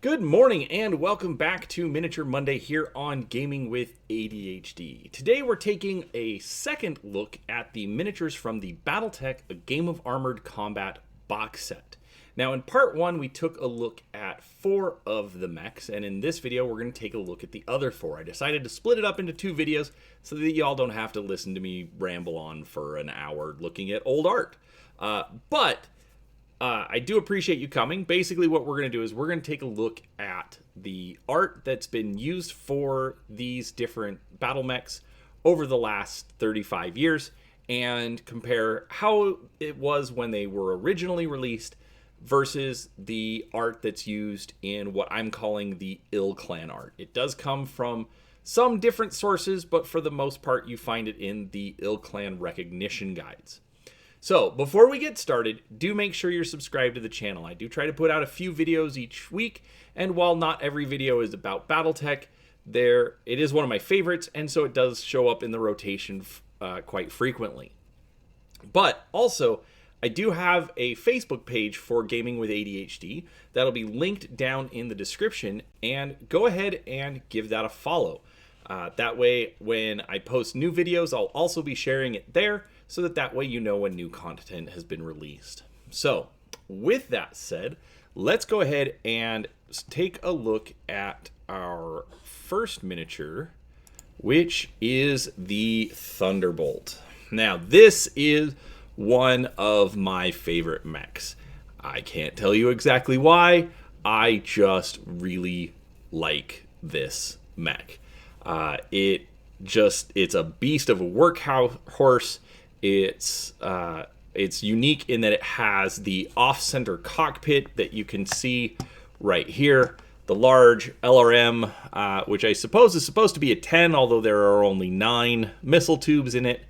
Good morning and welcome back to Miniature Monday here on Gaming with ADHD. Today we're taking a second look at the miniatures from the Battletech A Game of Armored Combat box set. Now in part one we took a look at 4 of the mechs, and in this video we're going to take a look at the other 4. I decided to split it up into 2 videos so that y'all don't have to listen to me ramble on for an hour looking at old art. I do appreciate you coming. Basically what we're going to do is we're going to take a look at the art that's been used for these different battle mechs over the last 35 years and compare how it was when they were originally released versus the art that's used in what I'm calling the Ill Clan art. It does come from some different sources, but for the most part you find it in the Ill Clan recognition guides. So, before we get started, do make sure you're subscribed to the channel. I do try to put out a few videos each week, and while not every video is about Battletech, it is one of my favorites, and so it does show up in the rotation quite frequently. But also, I do have a Facebook page for Gaming with ADHD that'll be linked down in the description, and go ahead and give that a follow. That way, when I post new videos, I'll also be sharing it there, so that way you know when new content has been released. So, with that said, let's go ahead and take a look at our first miniature, which is the Thunderbolt. Now, this is one of my favorite mechs. I can't tell you exactly why, I just really like this mech. It's a beast of a workhorse. It's unique in that it has the off-center cockpit that you can see right here. The large LRM, which I suppose is supposed to be a 10, although there are only 9 missile tubes in it.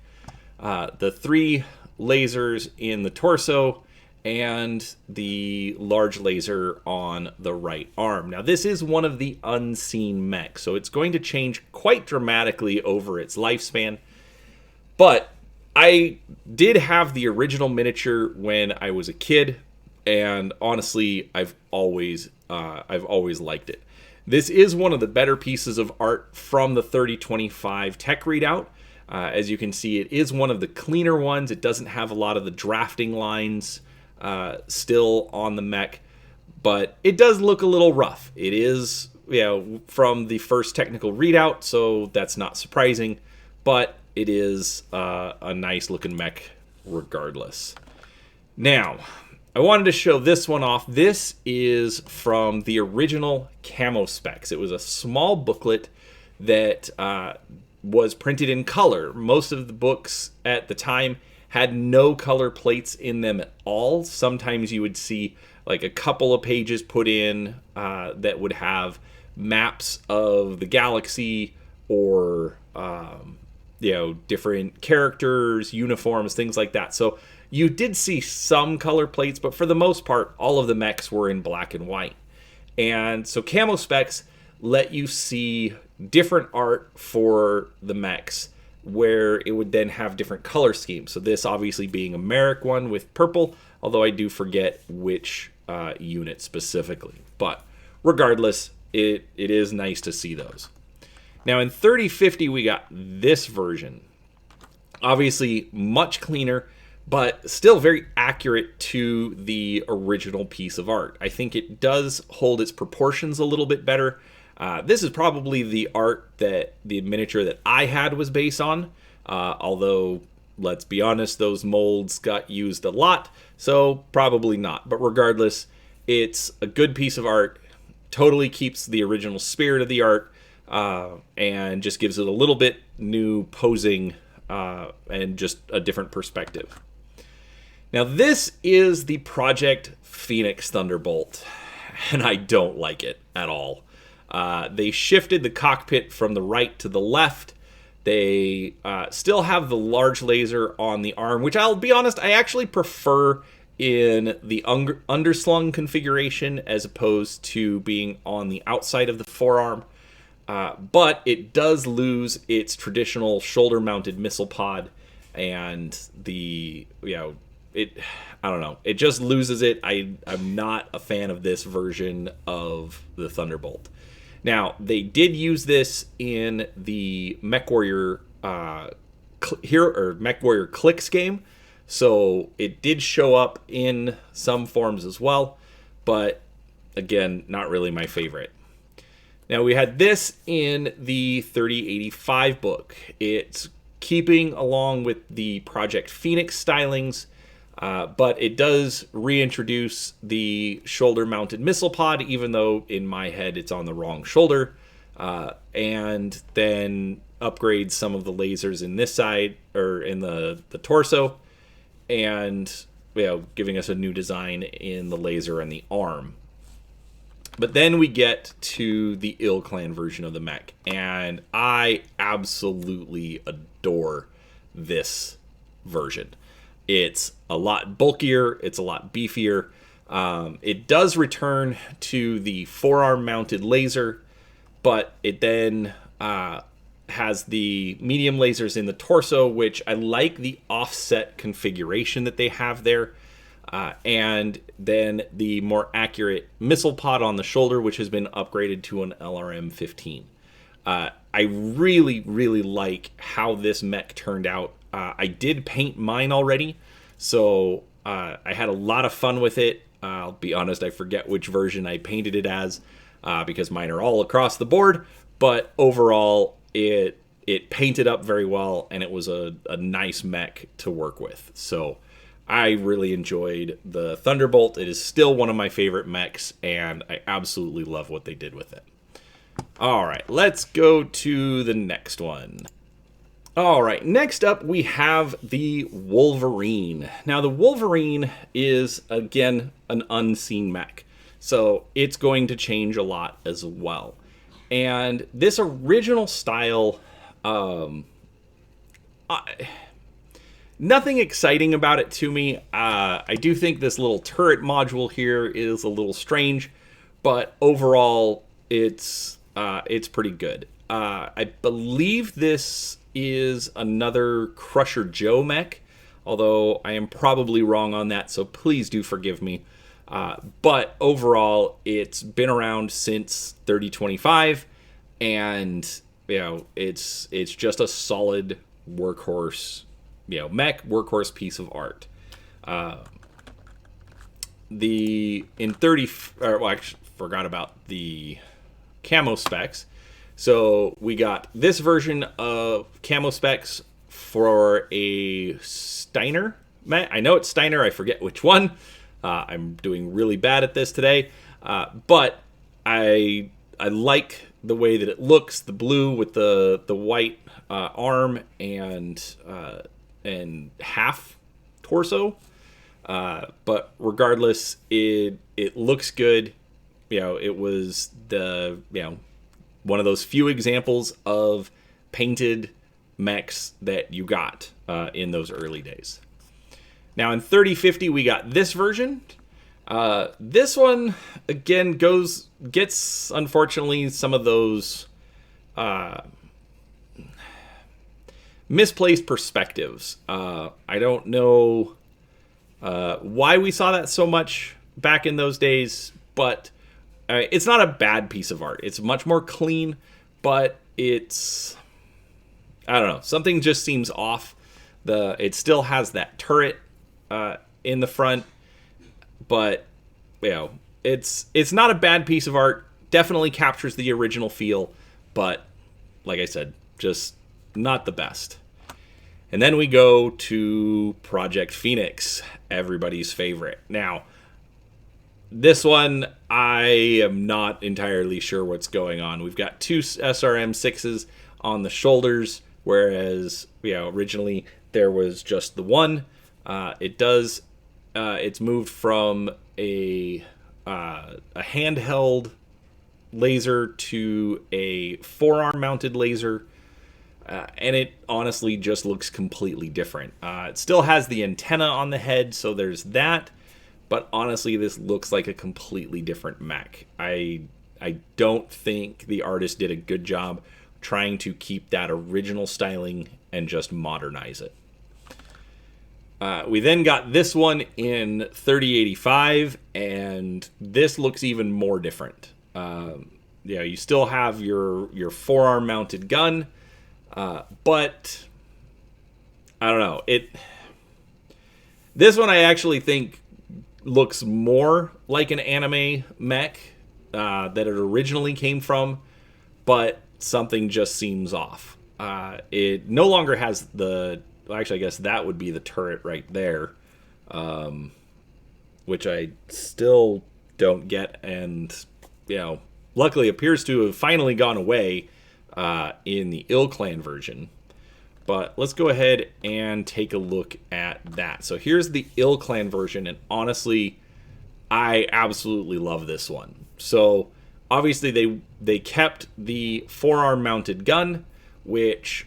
The 3 lasers in the torso, and the large laser on the right arm. Now this is one of the unseen mechs, so it's going to change quite dramatically over its lifespan. But I did have the original miniature when I was a kid, and honestly, I've always liked it. This is one of the better pieces of art from the 3025 tech readout. As you can see, it is one of the cleaner ones. It doesn't have a lot of the drafting lines still on the mech, but it does look a little rough. It is, from the first technical readout, so that's not surprising, but it is a nice looking mech regardless. Now, I wanted to show this one off. This is from the original camo specs. It was a small booklet that was printed in color. Most of the books at the time had no color plates in them at all. Sometimes you would see like a couple of pages put in that would have maps of the galaxy or different characters, uniforms, things like that. So you did see some color plates, but for the most part, all of the mechs were in black and white. And so camo specs let you see different art for the mechs, where it would then have different color schemes. So this obviously being a Merrick one with purple, although I do forget which unit specifically. But regardless, it is nice to see those. Now in 3050 we got this version. Obviously much cleaner, but still very accurate to the original piece of art. I think it does hold its proportions a little bit better. This is probably the art that the miniature that I had was based on, although let's be honest, those molds got used a lot, so probably not. But regardless, it's a good piece of art, totally keeps the original spirit of the art, and just gives it a little bit new posing and just a different perspective. Now this is the Project Phoenix Thunderbolt, and I don't like it at all. They shifted the cockpit from the right to the left. They still have the large laser on the arm, which I'll be honest, I actually prefer in the underslung configuration as opposed to being on the outside of the forearm. But it does lose its traditional shoulder-mounted missile pod and the I don't know. It just loses it. I'm not a fan of this version of the Thunderbolt. Now, they did use this in the MechWarrior MechWarrior Clicks game, so it did show up in some forms as well, but again, not really my favorite. Now, we had this in the 3085 book. It's keeping along with the Project Phoenix stylings, but it does reintroduce the shoulder-mounted missile pod, even though in my head it's on the wrong shoulder, and then upgrades some of the lasers in this side, or in the torso, and giving us a new design in the laser and the arm. But then we get to the Ill Clan version of the mech, and I absolutely adore this version. It's a lot bulkier, it's a lot beefier. It does return to the forearm mounted laser, but it then has the medium lasers in the torso, which I like the offset configuration that they have there. And then the more accurate missile pod on the shoulder, which has been upgraded to an LRM-15. I really, really like how this mech turned out. I did paint mine already, so I had a lot of fun with it. I'll be honest, I forget which version I painted it as, because mine are all across the board. But overall, it painted up very well, and it was a nice mech to work with. So I really enjoyed the Thunderbolt. It is still one of my favorite mechs, and I absolutely love what they did with it. All right, let's go to the next one. All right, next up we have the Wolverine. Now, the Wolverine is, again, an unseen mech, so it's going to change a lot as well. And this original style, nothing exciting about it to me. I do think this little turret module here is a little strange, but overall, it's pretty good. I believe this is another Crusher Joe mech, although I am probably wrong on that, so please do forgive me. But overall, it's been around since 3025, and it's just a solid workhorse. Mech workhorse piece of art. I forgot about the camo specs. So we got this version of camo specs for a Steiner mech. I know it's Steiner, I forget which one. I'm doing really bad at this today, but I like the way that it looks. The blue with the white arm and half torso, but regardless, it looks good. It was one of those few examples of painted mechs that you got in those early days. Now in 3050 we got this version. This one again gets unfortunately some of those misplaced perspectives. I don't know why we saw that so much back in those days, but it's not a bad piece of art. It's much more clean, but it's, I don't know, something just seems off. It still has that turret in the front, but it's not a bad piece of art. Definitely captures the original feel, but like I said, just not the best. And then we go to Project Phoenix, everybody's favorite. Now, this one, I am not entirely sure what's going on. We've got two SRM-6s on the shoulders, whereas originally there was just the one. It's moved from a handheld laser to a forearm-mounted laser. And it honestly just looks completely different. It still has the antenna on the head, so there's that. But honestly, this looks like a completely different mech. I don't think the artist did a good job trying to keep that original styling and just modernize it. We then got this one in 3085, and this looks even more different. You still have your forearm mounted gun, but I don't know. This one I actually think looks more like an anime mech that it originally came from, but something just seems off. It no longer has actually, I guess that would be the turret right there, which I still don't get, and luckily appears to have finally gone away in the Ill Clan version. But let's go ahead and take a look at that. So here's the Ill Clan version, and honestly, I absolutely love this one. So obviously they kept the forearm mounted gun, which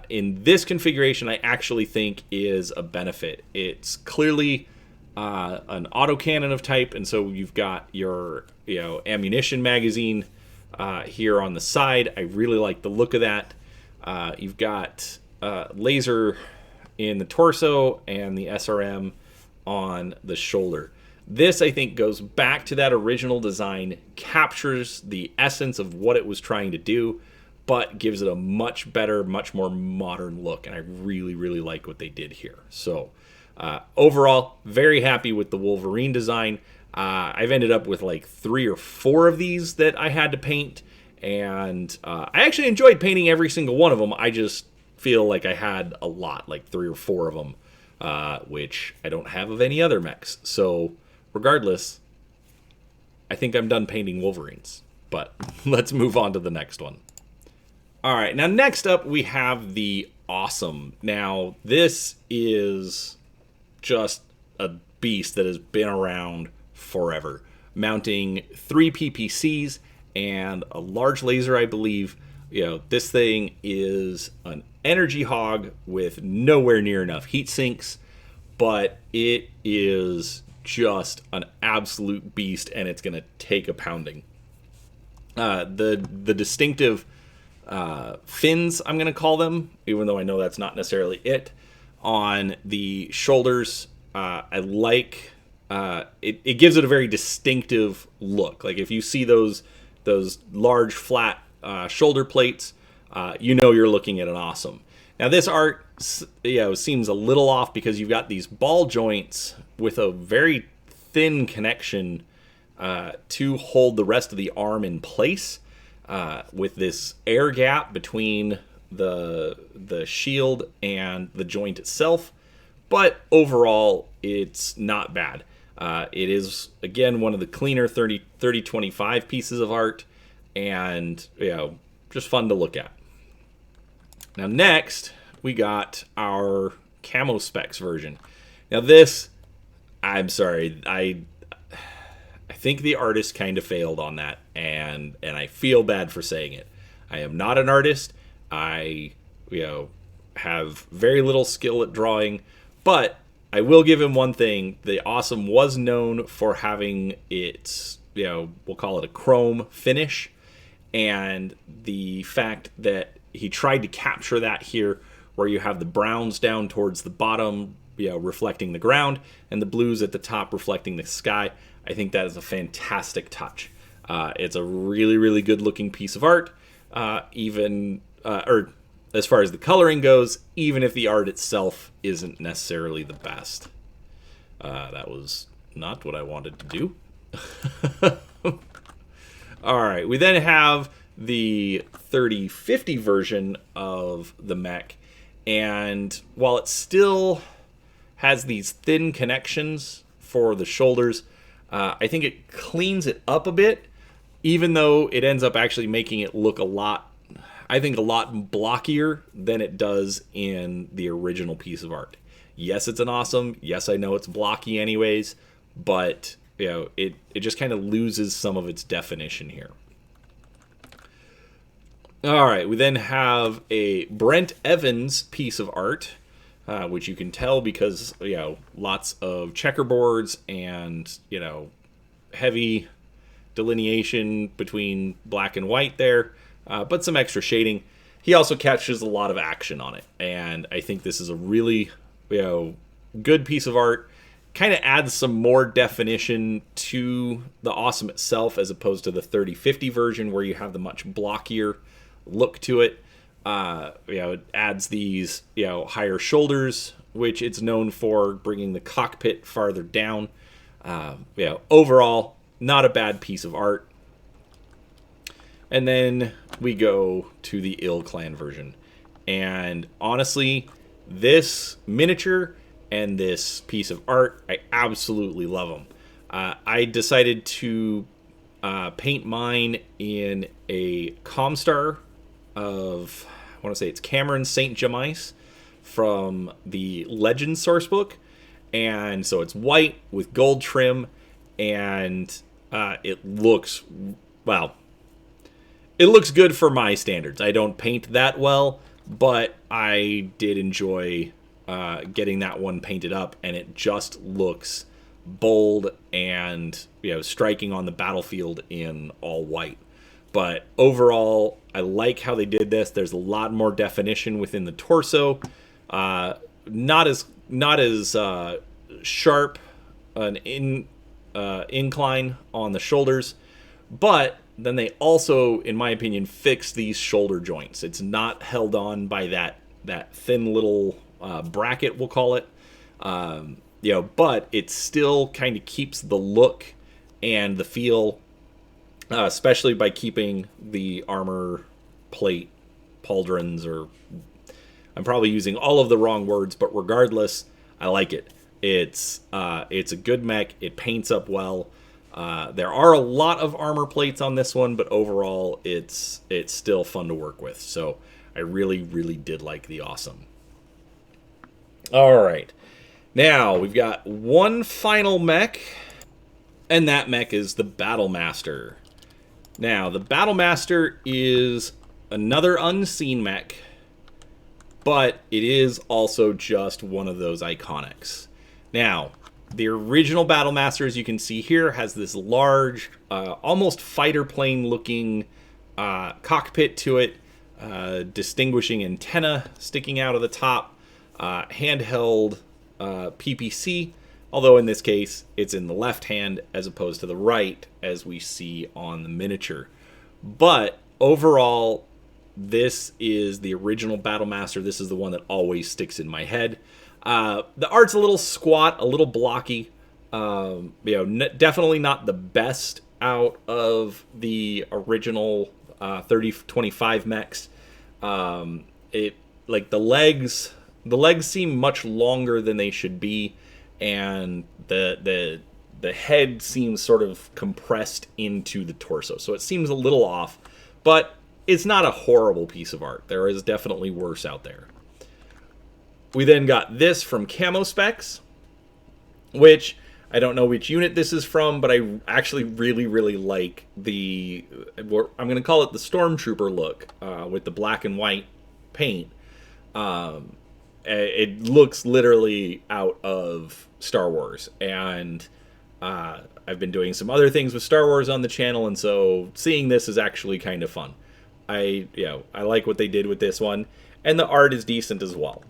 in this configuration I actually think is a benefit. It's clearly an autocannon of type, and so you've got your ammunition magazine here on the side. I really like the look of that. You've got laser in the torso and the SRM on the shoulder. This, I think, goes back to that original design, captures the essence of what it was trying to do, but gives it a much better, much more modern look, and I really, really like what they did here. So overall, very happy with the Wolverine design. I've ended up with like 3 or 4 of these that I had to paint, and I actually enjoyed painting every single one of them. I just feel like I had a lot, like 3 or 4 of them, which I don't have of any other mechs. So regardless, I think I'm done painting Wolverines, but let's move on to the next one. All right, now next up we have the Awesome. Now this is just a beast that has been around forever, mounting 3 PPCs and a large laser, I believe. This thing is an energy hog with nowhere near enough heat sinks, but it is just an absolute beast, and it's going to take a pounding. The distinctive fins, I'm going to call them, even though I know that's not necessarily it, on the shoulders, I like. It gives it a very distinctive look. Like if you see those large flat shoulder plates, you're looking at an Awesome. Now this art seems a little off because you've got these ball joints with a very thin connection to hold the rest of the arm in place, with this air gap between the shield and the joint itself. But overall, it's not bad. It is, again, one of the cleaner 30-25 pieces of art, and just fun to look at. Now next, we got our camo specs version. Now this, I'm sorry, I think the artist kind of failed on that, and I feel bad for saying it. I am not an artist. I have very little skill at drawing, but I will give him one thing. The Awesome was known for having its, we'll call it a chrome finish, and the fact that he tried to capture that here, where you have the browns down towards the bottom, reflecting the ground, and the blues at the top reflecting the sky. I think that is a fantastic touch. It's a really, really good looking piece of art, or as far as the coloring goes, even if the art itself isn't necessarily the best. That was not what I wanted to do. All right, we then have the 3050 version of the mech, and while it still has these thin connections for the shoulders, I think it cleans it up a bit, even though it ends up actually making it look a lot blockier than it does in the original piece of art. Yes, it's an Awesome. Yes, I know it's blocky anyways, but it just kind of loses some of its definition here. All right, we then have a Brent Evans piece of art, which you can tell because lots of checkerboards and heavy delineation between black and white there, but some extra shading. He also catches a lot of action on it, and I think this is a really good piece of art. Kind of adds some more definition to the Awesome itself, as opposed to the 3050 version where you have the much blockier look to it. It adds these, higher shoulders, which it's known for, bringing the cockpit farther down. Overall, not a bad piece of art. And then we go to the Ill Clan version. And honestly, this miniature and this piece of art, I absolutely love them. I decided to paint mine in a Comstar of, I want to say it's Cameron St. Jamice from the Legend sourcebook. And so it's white with gold trim, and it looks, it looks good for my standards. I don't paint that well, but I did enjoy getting that one painted up, and it just looks bold and striking on the battlefield in all white. But overall, I like how they did this. There's a lot more definition within the torso. Not as sharp an incline on the shoulders, but then they also, in my opinion, fixed these shoulder joints. It's not held on by that thin little bracket, we'll call it. But it still kind of keeps the look and the feel, especially by keeping the armor plate pauldrons, or I'm probably using all of the wrong words, but regardless, I like it. It's a good mech. It paints up well. There are a lot of armor plates on this one, but overall, it's still fun to work with. So I really, really did like the Awesome. All right. Now, we've got one final mech, and that mech is the Battlemaster. Now, the Battlemaster is another unseen mech, but it is also just one of those iconics. Now, the original Battlemaster, as you can see here, has this large, almost fighter plane looking cockpit to it, distinguishing antenna sticking out of the top, handheld PPC, although in this case it's in the left hand as opposed to the right, as we see on the miniature. But overall, this is the original Battlemaster. This is the one that always sticks in my head. The art's a little squat, a little blocky. Definitely not the best out of the original 3025 mechs. The legs seem much longer than they should be, and the head seems sort of compressed into the torso, so it seems a little off. But it's not a horrible piece of art. There is definitely worse out there. We then got this from Camo Specs, which I don't know which unit this is from, but I actually really, really like I'm going to call it the Stormtrooper look with the black and white paint. It looks literally out of Star Wars, and I've been doing some other things with Star Wars on the channel, and so seeing this is actually kind of fun. I like what they did with this one, and the art is decent as well.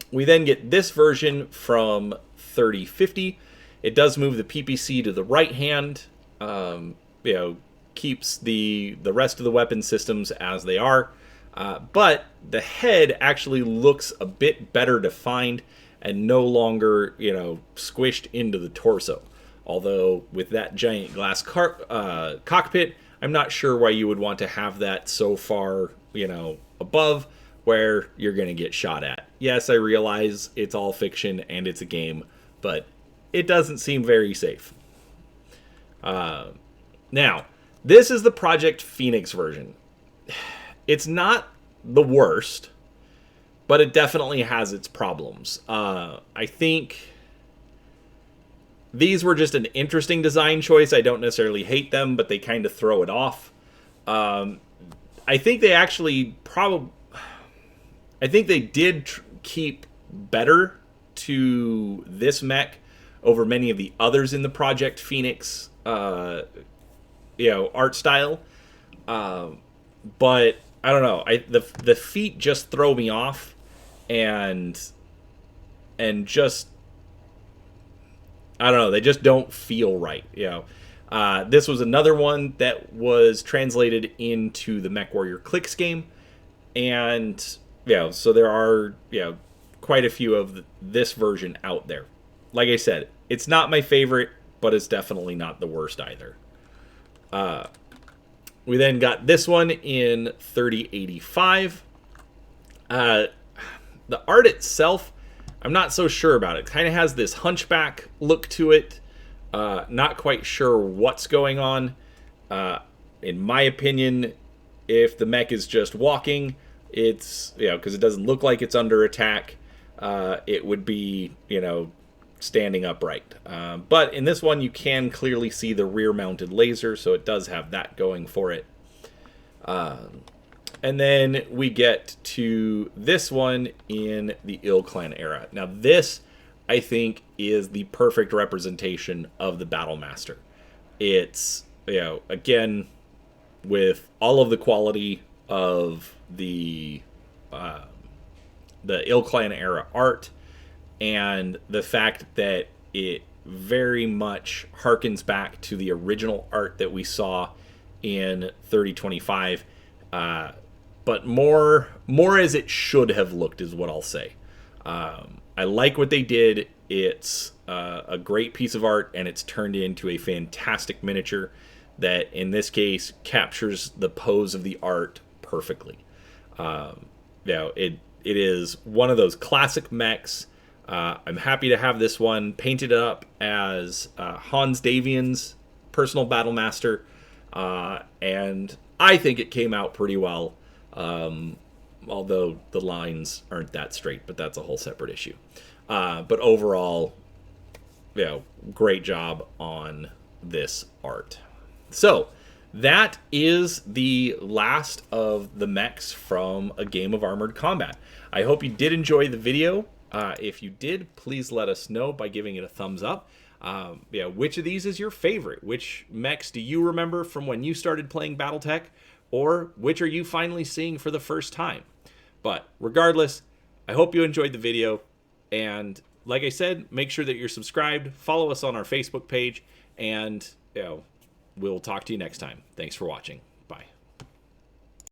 We then get this version from 3050. It does move the PPC to the right hand. Keeps the rest of the weapon systems as they are. But the head actually looks a bit better defined and no longer, squished into the torso. Although with that giant glass cockpit, I'm not sure why you would want to have that so far, above where you're going to get shot at. Yes, I realize it's all fiction and it's a game, but it doesn't seem very safe. Now, this is the Project Phoenix version. It's not the worst, but it definitely has its problems. I think these were just an interesting design choice. I don't necessarily hate them, but they kind of throw it off. I think they actually did keep better to this mech over many of the others in the Project Phoenix, art style. But I don't know. The feet just throw me off, and and just, I don't know, they just don't feel right, you know. This was another one that was translated into the MechWarrior Clicks game, and so there are quite a few of this version out there. Like I said, it's not my favorite, but it's definitely not the worst either. We then got this one in 3085. The art itself, I'm not so sure about. It kind of has this hunchback look to it. Not quite sure what's going on. In my opinion, if the mech is just walking, it's, because it doesn't look like it's under attack, it would be, standing upright. But in this one, you can clearly see the rear-mounted laser, so it does have that going for it. And then we get to this one in the Ill Clan era. Now this, I think, is the perfect representation of the Battlemaster. It's, again, with all of the quality of the Ill Clan era art, and the fact that it very much harkens back to the original art that we saw in 3025, but more as it should have looked is what I'll say. I like what they did. It's a great piece of art, and it's turned into a fantastic miniature that, in this case, captures the pose of the art perfectly. It is one of those classic mechs. I'm happy to have this one painted up as Hans Davian's personal Battlemaster, and I think it came out pretty well, although the lines aren't that straight, but that's a whole separate issue. But overall, great job on this art. So that is the last of the mechs from A Game of Armored Combat. I hope you did enjoy the video. If you did, please let us know by giving it a thumbs up. Which of these is your favorite? Which mechs do you remember from when you started playing Battletech? Or which are you finally seeing for the first time? But regardless, I hope you enjoyed the video. And like I said, make sure that you're subscribed. Follow us on our Facebook page. And we'll talk to you next time. Thanks for watching.